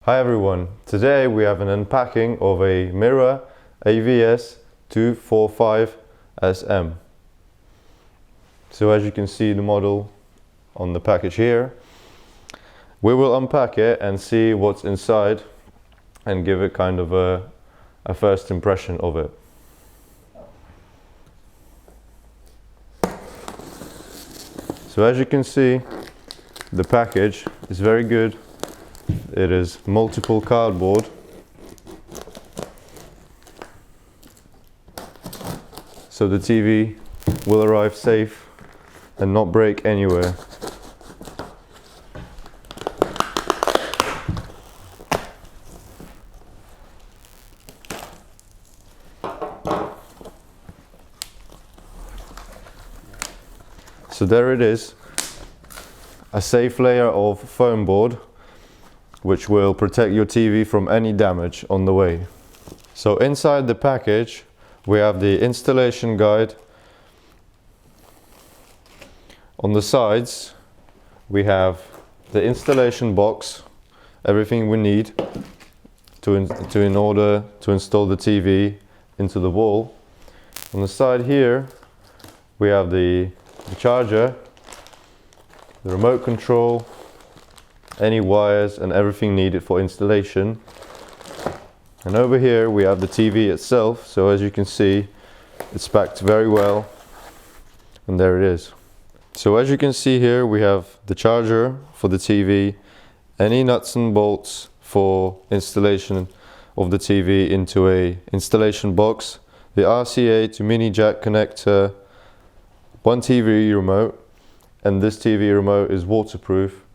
Hi everyone, today we have an unpacking of a Mirror AVS240SM. So as you can see the model on the package here, we will unpack it and see what's inside and give it kind of a first impression of it. So as you can see, the package is very good. It is multiple cardboard. So the TV will arrive safe and not break anywhere. So there it is, a safe layer of foam board which will protect your TV from any damage on the way. So inside the package we have the installation guide. On the sides we have the installation box, everything we need in order to install the TV into the wall. On the side here we have the charger, the remote control, any wires and everything needed for installation. And over here we have the TV itself, so as you can see it's packed very well, and there it is. So as you can see here we have the charger for the TV, any nuts and bolts for installation of the TV into a installation box, the RCA to mini jack connector, one TV remote, and this TV remote is waterproof,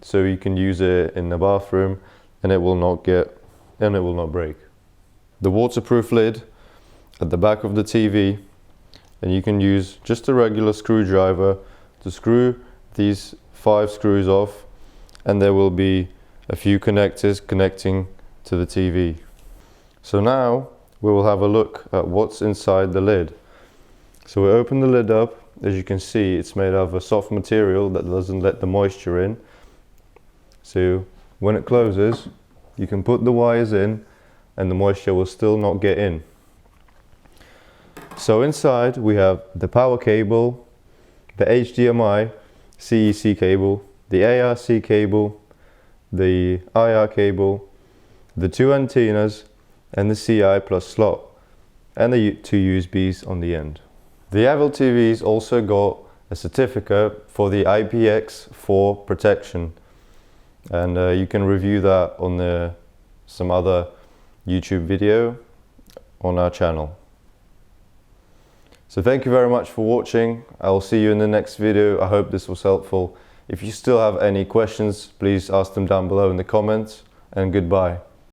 so you can use it in the bathroom and it will not break. The waterproof lid at the back of the TV, and you can use just a regular screwdriver to screw these 5 screws off, and there will be a few connectors connecting to the TV. So now we will have a look at what's inside the lid. So we open the lid up. As you can see, it's made of a soft material that doesn't let the moisture in. So when it closes, you can put the wires in and the moisture will still not get in. So inside we have the power cable, the HDMI CEC cable, the ARC cable, the IR cable, the 2 antennas and the CI plus slot, and the 2 USBs on the end. The AVEL TVs also got a certificate for the IPX4 protection, and you can review that on some other YouTube video on our channel. So thank you very much for watching. I will see you in the next video. I hope this was helpful. If you still have any questions, please ask them down below in the comments, and goodbye.